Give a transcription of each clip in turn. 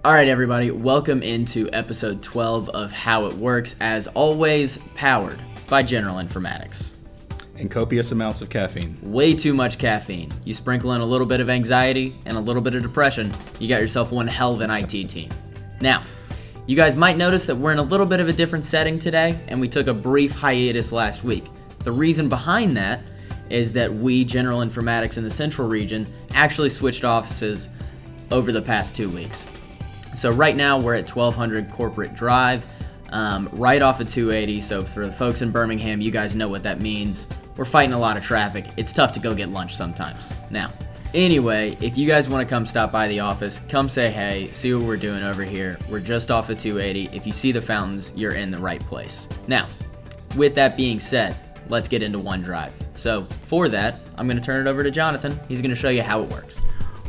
All right, everybody, welcome into episode 12 of How It Works, as always, powered by General Informatics. And copious amounts of caffeine. Way too much caffeine. You sprinkle in a little bit of anxiety and a little bit of depression, you got yourself one hell of an IT team. Now, you guys might notice that we're in a little bit of a different setting today, and we took a brief hiatus last week. The reason behind that is that we, General Informatics in the Central region, actually switched offices over the past 2 weeks. So right now we're at 1200 Corporate Drive, right off of 280. So for the folks in Birmingham, you guys know what that means. We're fighting a lot of traffic. It's tough to go get lunch sometimes. Now, anyway, if you guys want to come stop by the office, come say hey, see what we're doing over here. We're just off of 280. If you see the fountains, you're in the right place. Now, with that being said, let's get into OneDrive. So for that, I'm going to turn it over to Jonathan. He's going to show you how it works.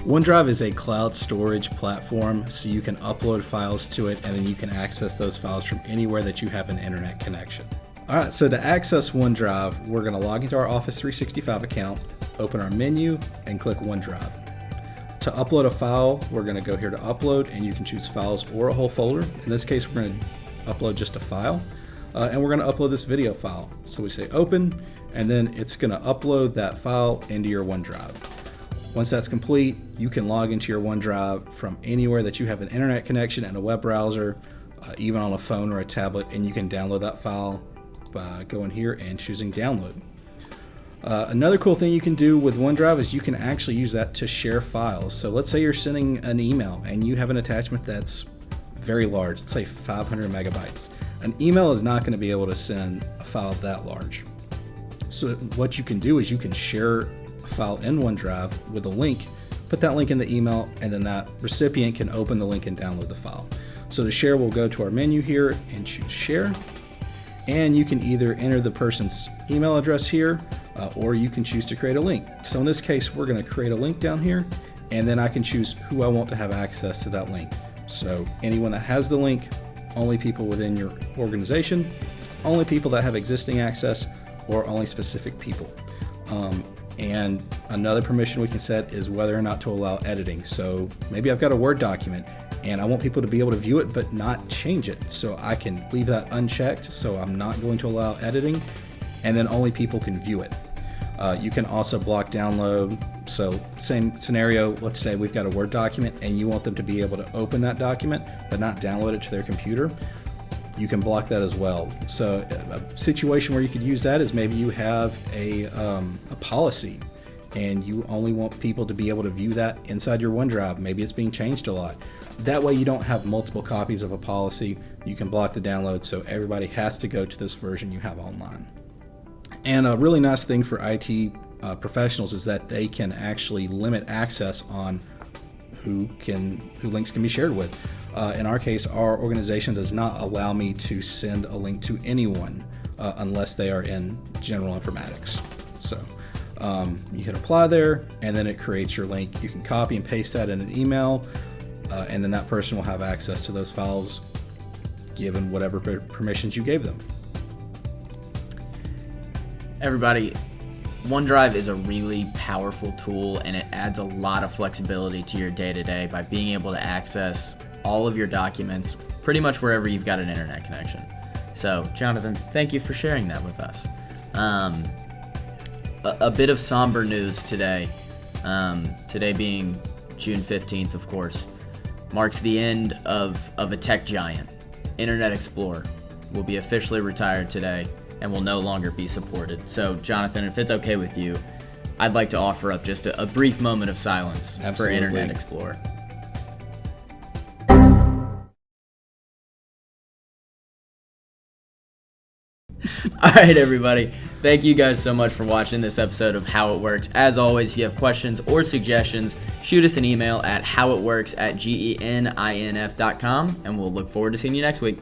OneDrive is a cloud storage platform, so you can upload files to it and then you can access those files from anywhere that you have an internet connection. All right, so to access OneDrive, we're going to log into our Office 365 account, open our menu, and click OneDrive. To upload a file, we're going to go here to Upload, and you can choose Files or a whole folder. In this case, we're going to upload just a file, and we're going to upload this video file. So we say Open, and then it's going to upload that file into your OneDrive. Once that's complete, you can log into your OneDrive from anywhere that you have an internet connection and a web browser, even on a phone or a tablet, and you can download that file by going here and choosing Download. Another cool thing you can do with OneDrive is you can actually use that to share files. So let's say you're sending an email and you have an attachment that's very large, let's say 500 megabytes. An email is not going to be able to send a file that large. So what you can do is you can share file in OneDrive with a link, put that link in the email, and then that recipient can open the link and download the file. So to share, we'll go to our menu here and choose share, and you can either enter the person's email address here or you can choose to create a link. So in this case, we're going to create a link down here, and then I can choose who I want to have access to that link. So anyone that has the link, only people within your organization, only people that have existing access, or only specific people. And another permission we can set is whether or not to allow editing. So maybe I've got a Word document and I want people to be able to view it but not change it. So I can leave that unchecked, so I'm not going to allow editing, and then only people can view it. You can also block download. So same scenario, let's say we've got a Word document and you want them to be able to open that document but not download it to their computer. You can block that as well. So a situation where you could use that is maybe you have a policy and you only want people to be able to view that inside your OneDrive. Maybe it's being changed a lot. That way you don't have multiple copies of a policy. You can block the download so everybody has to go to this version you have online. And a really nice thing for IT professionals is that they can actually limit access on who links can be shared with. In our case, our organization does not allow me to send a link to anyone unless they are in General Informatics. So you hit apply there, and then it creates your link. You can copy and paste that in an email, and then that person will have access to those files given whatever permissions you gave them. Everybody, OneDrive is a really powerful tool, and it adds a lot of flexibility to your day-to-day by being able to access all of your documents pretty much wherever you've got an internet connection. So, Jonathan, thank you for sharing that with us. A bit of somber news today. Today being June 15th, of course, marks the end of a tech giant. Internet Explorer will be officially retired today and will no longer be supported. So, Jonathan, if it's okay with you, I'd like to offer up just a brief moment of silence for Internet Explorer. All right, everybody. Thank you guys so much for watching this episode of How It Works. As always, if you have questions or suggestions, shoot us an email at howitworks@geninf.com, and we'll look forward to seeing you next week.